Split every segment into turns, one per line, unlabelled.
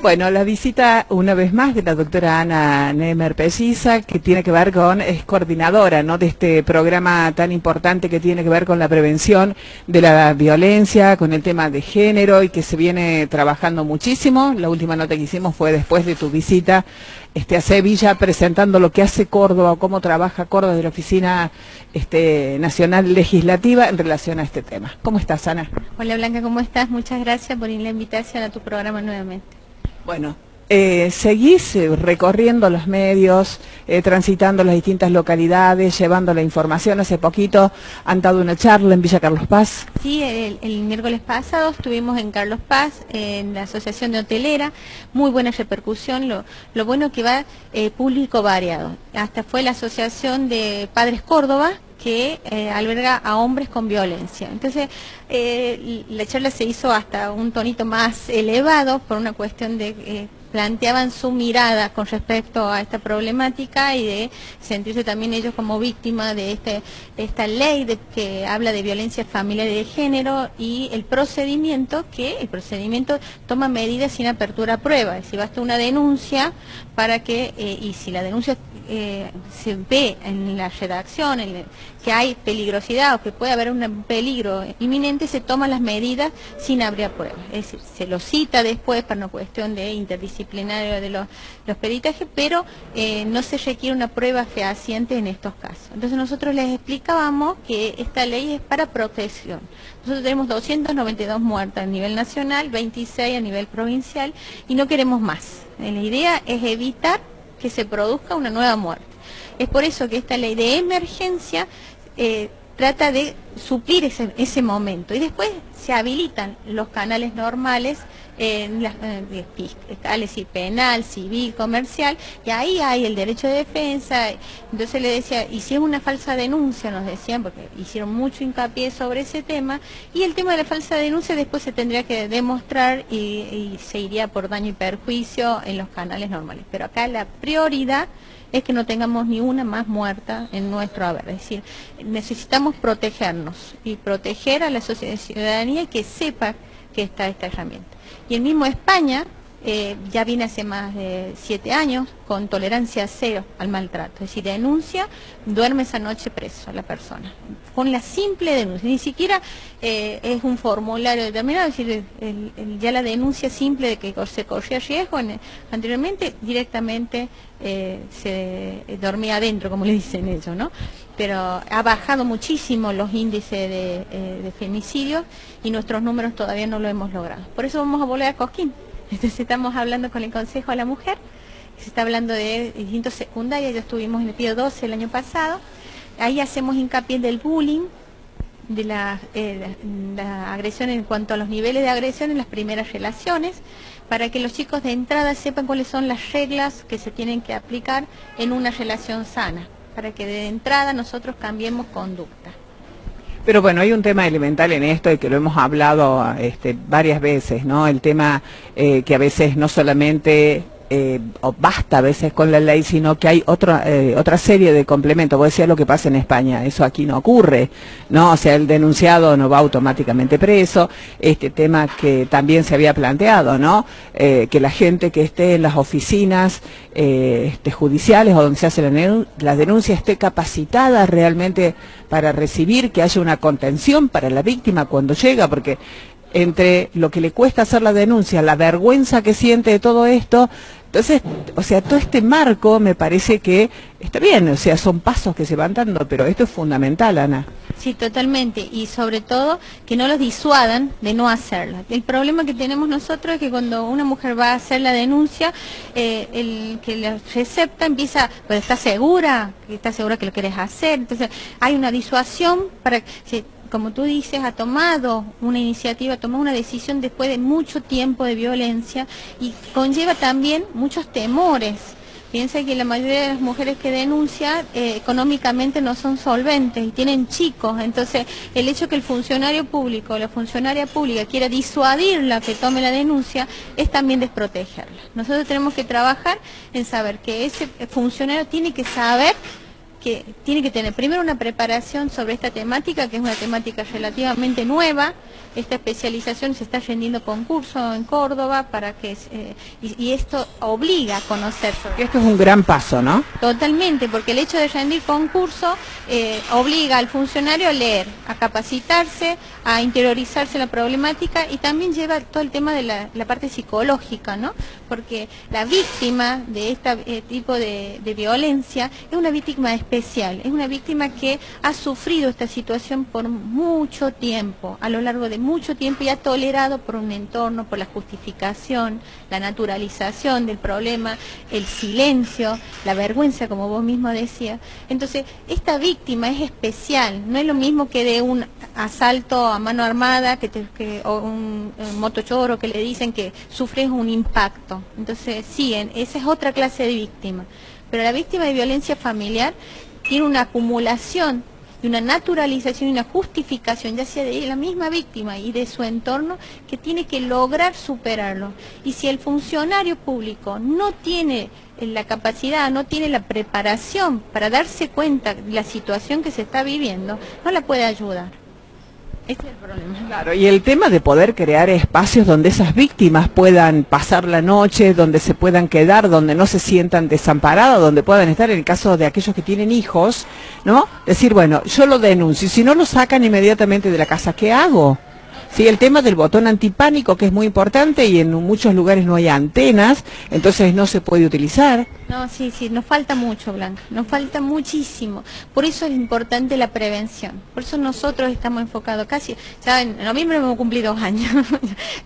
Bueno, la visita una vez más de la doctora Ana Nemer Pelliza, que tiene que ver con, es coordinadora, ¿no?, de este programa tan importante que tiene que ver con la prevención de la violencia, con el tema de género y que se viene trabajando muchísimo. La última nota que hicimos fue después de tu visita a Sevilla, presentando lo que hace Córdoba o cómo trabaja Córdoba de la Oficina Nacional Legislativa en relación a este tema. ¿Cómo estás, Ana?
Hola Blanca, ¿cómo estás? Muchas gracias por la invitación a tu programa nuevamente.
Bueno, seguís recorriendo los medios, transitando las distintas localidades, llevando la información. Hace poquito han dado una charla en Villa Carlos Paz.
Sí, el miércoles pasado estuvimos en Carlos Paz, en la Asociación de Hotelera, muy buena repercusión, lo bueno que va público variado. Hasta fue la Asociación de Padres Córdoba, que alberga a hombres con violencia. Entonces, la charla se hizo hasta un tonito más elevado por una cuestión de planteaban su mirada con respecto a esta problemática y de sentirse también ellos como víctimas de esta ley que habla de violencia familiar y de género, y el procedimiento toma medidas sin apertura a prueba. Es decir, basta una denuncia para que, y si la denuncia se ve en la redacción que hay peligrosidad o que puede haber un peligro inminente, se toman las medidas sin abrir a prueba. Es decir, se lo cita después para una cuestión de interdisciplinario de los peritajes, pero no se requiere una prueba fehaciente en estos casos. Entonces nosotros les explicábamos que esta ley es para protección. Nosotros tenemos 292 muertas a nivel nacional, 26 a nivel provincial, y no queremos más. La idea es evitar que se produzca una nueva muerte. Es por eso que esta ley de emergencia trata de suplir ese momento, y después se habilitan los canales normales, fiscales y penal, civil, comercial, y ahí hay el derecho de defensa. Entonces le decía, y si es una falsa denuncia, nos decían, porque hicieron mucho hincapié sobre ese tema, y el tema de la falsa denuncia después se tendría que demostrar y se iría por daño y perjuicio en los canales normales. Pero acá la prioridad es que no tengamos ni una más muerta en nuestro haber. Es decir, necesitamos protegernos y proteger a la ciudadanía que sepa que está esta herramienta. Y el mismo España ya viene hace más de 7 años con tolerancia cero al maltrato. Es decir, denuncia, duerme esa noche preso a la persona. Con la simple denuncia, ni siquiera es un formulario determinado, es decir, ya la denuncia simple de que se corría riesgo, anteriormente directamente se dormía adentro, como le dicen ellos, ¿no? Pero ha bajado muchísimo los índices de femicidios y nuestros números todavía no lo hemos logrado. Por eso vamos a volver a Cosquín. Entonces estamos hablando con el Consejo a la Mujer, se está hablando de distintos secundarios. Ya estuvimos en el Pío 12 el año pasado. Ahí hacemos hincapié del bullying, de la agresión en cuanto a los niveles de agresión en las primeras relaciones, para que los chicos de entrada sepan cuáles son las reglas que se tienen que aplicar en una relación sana, para que de entrada nosotros cambiemos conducta.
Pero bueno, hay un tema elemental en esto y que lo hemos hablado varias veces, ¿no? El tema que a veces no solamente o basta a veces con la ley, sino que hay otra serie de complementos. Vos decías lo que pasa en España, eso aquí no ocurre, ¿no? O sea, el denunciado no va automáticamente preso. Este tema que también se había planteado, ¿no? Que la gente que esté en las oficinas judiciales o donde se hace la denuncia esté capacitada realmente para recibir, que haya una contención para la víctima cuando llega, porque entre lo que le cuesta hacer la denuncia, la vergüenza que siente de todo esto, entonces, o sea, todo este marco me parece que está bien, o sea, son pasos que se van dando, pero esto es fundamental, Ana.
Sí, totalmente, y sobre todo que no los disuadan de no hacerla. El problema que tenemos nosotros es que cuando una mujer va a hacer la denuncia, el que la recepta empieza, pues ¿estás segura? ¿Estás segura que lo querés hacer? Entonces hay una disuasión para que, como tú dices, ha tomado una iniciativa, ha tomado una decisión después de mucho tiempo de violencia, y conlleva también muchos temores. Piensa que la mayoría de las mujeres que denuncian económicamente no son solventes y tienen chicos. Entonces, el hecho que el funcionario público o la funcionaria pública quiera disuadirla que tome la denuncia es también desprotegerla. Nosotros tenemos que trabajar en saber que ese funcionario tiene que saber que tiene que tener primero una preparación sobre esta temática, que es una temática relativamente nueva, esta especialización, se está rendiendo concurso en Córdoba para que y esto obliga a conocer sobre
esto es un gran paso, ¿no?
Totalmente, porque el hecho de rendir concurso obliga al funcionario a leer, a capacitarse, a interiorizarse la problemática y también lleva todo el tema de la parte psicológica, ¿no? Porque la víctima de este tipo de violencia es una víctima especial, es una víctima que ha sufrido esta situación por mucho tiempo, a lo largo de mucho tiempo, y ha tolerado por un entorno, por la justificación, la naturalización del problema, el silencio, la vergüenza, como vos mismo decías. Entonces, esta víctima es especial, no es lo mismo que de un asalto a mano armada o un motochoro que le dicen que sufres un impacto. Entonces, sí, esa es otra clase de víctima. Pero la víctima de violencia familiar tiene una acumulación de una naturalización y una justificación, ya sea de la misma víctima y de su entorno, que tiene que lograr superarlo. Y si el funcionario público no tiene la capacidad, no tiene la preparación para darse cuenta de la situación que se está viviendo, no la puede ayudar. Ese es el problema.
Claro, y el tema de poder crear espacios donde esas víctimas puedan pasar la noche, donde se puedan quedar, donde no se sientan desamparadas, donde puedan estar, en el caso de aquellos que tienen hijos, ¿no? Decir, bueno, yo lo denuncio, y si no lo sacan inmediatamente de la casa, ¿qué hago? Sí, el tema del botón antipánico, que es muy importante, y en muchos lugares no hay antenas, entonces no se puede utilizar.
No, sí, nos falta mucho, Blanca, nos falta muchísimo. Por eso es importante la prevención. Por eso nosotros estamos enfocados ya en noviembre hemos cumplido 2 años,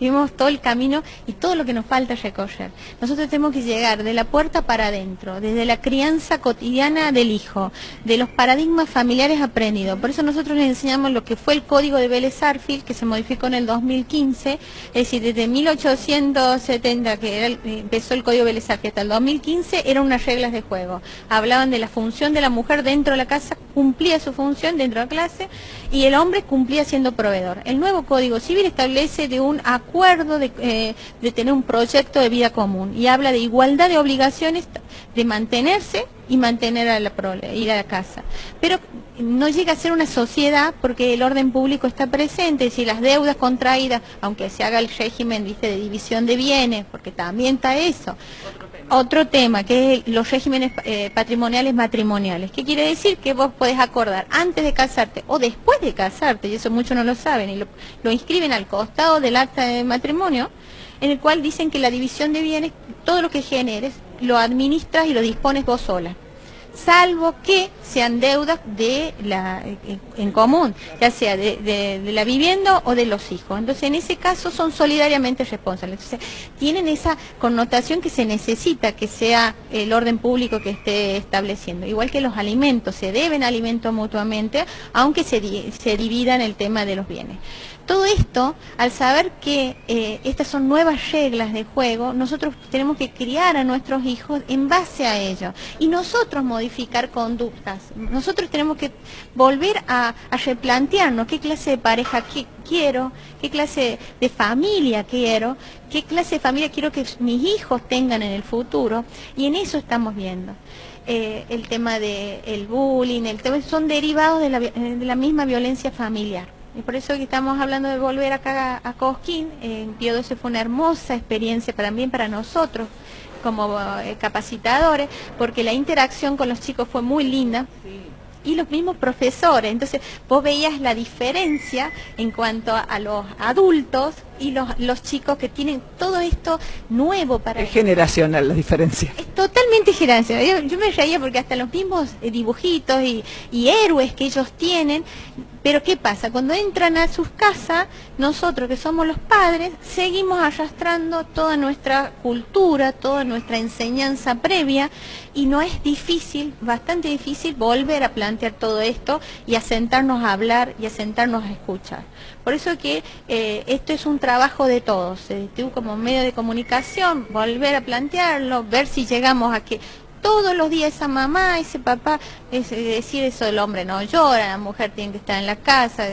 vimos todo el camino y todo lo que nos falta recorrer. Nosotros tenemos que llegar de la puerta para adentro, desde la crianza cotidiana del hijo, de los paradigmas familiares aprendidos. Por eso nosotros les enseñamos lo que fue el código de Vélez-Sarsfield, que se modificó en el 2015, es decir, desde 1870, que empezó el código Vélez-Sarsfield, hasta el 2015, eran unas reglas de juego. Hablaban de la función de la mujer dentro de la casa, cumplía su función dentro de la clase, y el hombre cumplía siendo proveedor. El nuevo Código Civil establece de un acuerdo de tener un proyecto de vida común, y habla de igualdad de obligaciones, de mantenerse y mantener a ir a la casa. Pero no llega a ser una sociedad porque el orden público está presente, si las deudas contraídas, aunque se haga el régimen, viste, de división de bienes, porque también está eso. Otro tema, que es los regímenes patrimoniales matrimoniales. ¿Qué quiere decir? Que vos podés acordar antes de casarte o después de casarte, y eso muchos no lo saben, y lo inscriben al costado del acta de matrimonio, en el cual dicen que la división de bienes, todo lo que generes, lo administras y lo dispones vos sola, salvo que sean deudas en común, ya sea de la vivienda o de los hijos. Entonces, en ese caso son solidariamente responsables. Entonces, tienen esa connotación que se necesita que sea el orden público que esté estableciendo. Igual que los alimentos, se deben alimentos mutuamente, aunque se dividan el tema de los bienes. Todo esto, al saber que estas son nuevas reglas de juego, nosotros tenemos que criar a nuestros hijos en base a ello. Y nosotros modificar conductas. Nosotros tenemos que volver a replantearnos qué clase de pareja quiero, qué clase de familia quiero, qué clase de familia quiero que mis hijos tengan en el futuro. Y en eso estamos viendo. El tema del bullying, son derivados de la misma violencia familiar. Y por eso que estamos hablando de volver acá a Cosquín. En Pío XII fue una hermosa experiencia también para nosotros como capacitadores, porque la interacción con los chicos fue muy linda. Y los mismos profesores, entonces vos veías la diferencia en cuanto a los adultos y los chicos que tienen todo esto nuevo para ellos.
Es generacional la diferencia.
Es totalmente generacional. Yo me reía porque hasta los mismos dibujitos y héroes que ellos tienen. Pero ¿qué pasa? Cuando entran a sus casas, nosotros que somos los padres, seguimos arrastrando toda nuestra cultura, toda nuestra enseñanza previa, y no es difícil, bastante difícil, volver a plantear todo esto y a sentarnos a hablar y a sentarnos a escuchar. Por eso que esto es un trabajo de todos, tú como medio de comunicación, volver a plantearlo, ver si llegamos a que todos los días esa mamá, ese papá, decir eso, el hombre no llora, la mujer tiene que estar en la casa,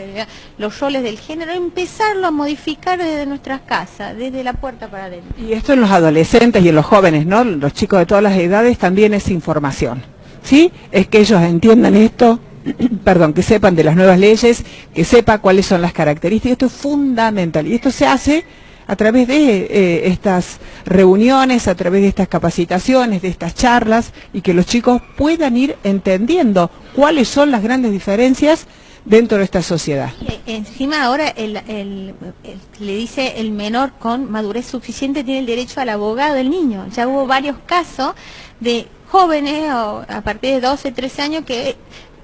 los roles del género, empezarlo a modificar desde nuestras casas, desde la puerta para adentro.
Y esto en los adolescentes y en los jóvenes, ¿no? Los chicos de todas las edades también es información, ¿sí? Es que ellos entiendan esto perdón, que sepan de las nuevas leyes, que sepa cuáles son las características. Esto es fundamental y esto se hace a través de estas reuniones, a través de estas capacitaciones, de estas charlas, y que los chicos puedan ir entendiendo cuáles son las grandes diferencias dentro de esta sociedad.
Y encima ahora le dice el menor con madurez suficiente tiene el derecho al abogado del niño. Ya hubo varios casos de jóvenes o a partir de 12, 13 años que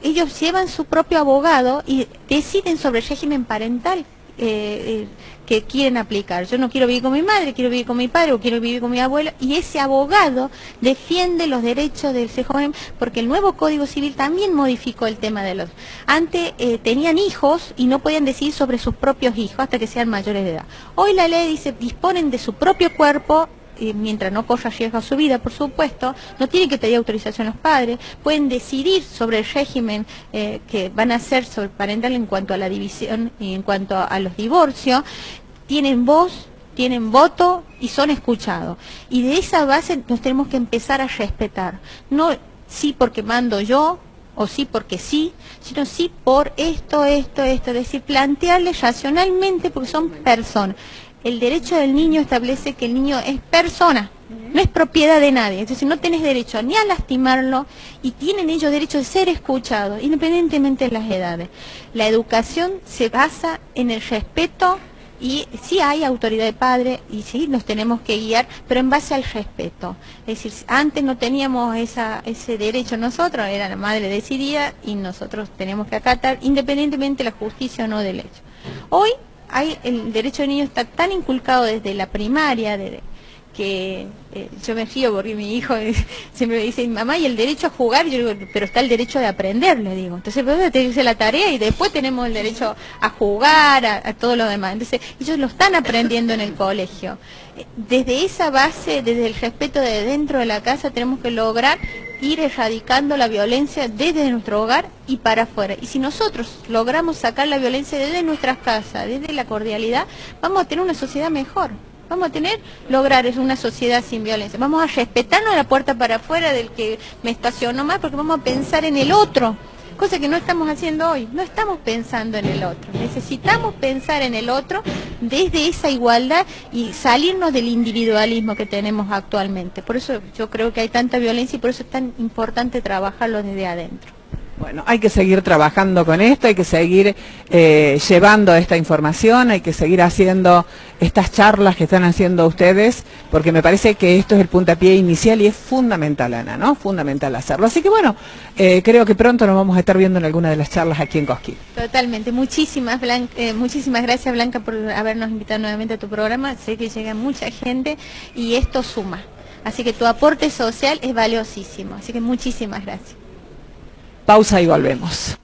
ellos llevan su propio abogado y deciden sobre el régimen parental que quieren aplicar. Yo no quiero vivir con mi madre, quiero vivir con mi padre o quiero vivir con mi abuelo, y ese abogado defiende los derechos de ese joven, porque el nuevo Código Civil también modificó el tema de los... Antes tenían hijos y no podían decidir sobre sus propios hijos hasta que sean mayores de edad. Hoy la ley dice, disponen de su propio cuerpo, mientras no corra riesgo a su vida, por supuesto, no tienen que pedir autorización los padres, pueden decidir sobre el régimen que van a hacer sobre parental en cuanto a la división y en cuanto a los divorcios, tienen voz, tienen voto y son escuchados. Y de esa base nos tenemos que empezar a respetar, no sí porque mando yo, o sí porque sí, sino sí por esto, es decir, plantearles racionalmente porque son personas. El derecho del niño establece que el niño es persona, no es propiedad de nadie. Entonces no tenés derecho ni a lastimarlo y tienen ellos derecho de ser escuchados, independientemente de las edades. La educación se basa en el respeto y sí hay autoridad de padre y sí nos tenemos que guiar, pero en base al respeto. Es decir, antes no teníamos ese derecho nosotros, era la madre decidía y nosotros teníamos que acatar independientemente de la justicia o no del hecho. Hoy el derecho del niño está tan inculcado desde la primaria, que yo me río porque mi hijo siempre me dice, mamá, ¿y el derecho a jugar? Yo digo, pero está el derecho de aprender, le digo. Entonces, primero te dice la tarea y después tenemos el derecho a jugar, a todo lo demás. Entonces, ellos lo están aprendiendo en el colegio. Desde esa base, desde el respeto de dentro de la casa, tenemos que lograr ir erradicando la violencia desde nuestro hogar y para afuera. Y si nosotros logramos sacar la violencia desde nuestras casas, desde la cordialidad, vamos a tener una sociedad mejor. Vamos a lograr una sociedad sin violencia. Vamos a respetarnos la puerta para afuera del que me estacionó mal, porque vamos a pensar en el otro, cosa que no estamos haciendo hoy. No estamos pensando en el otro. Necesitamos pensar en el otro desde esa igualdad y salirnos del individualismo que tenemos actualmente. Por eso yo creo que hay tanta violencia y por eso es tan importante trabajarlo desde adentro.
Bueno, hay que seguir trabajando con esto, hay que seguir llevando esta información, hay que seguir haciendo estas charlas que están haciendo ustedes, porque me parece que esto es el puntapié inicial y es fundamental, Ana, ¿no? Fundamental hacerlo. Así que bueno, creo que pronto nos vamos a estar viendo en alguna de las charlas aquí en Cosquín.
Totalmente. Muchísimas gracias, Blanca, por habernos invitado nuevamente a tu programa. Sé que llega mucha gente y esto suma. Así que tu aporte social es valiosísimo. Así que muchísimas gracias.
Pausa y volvemos.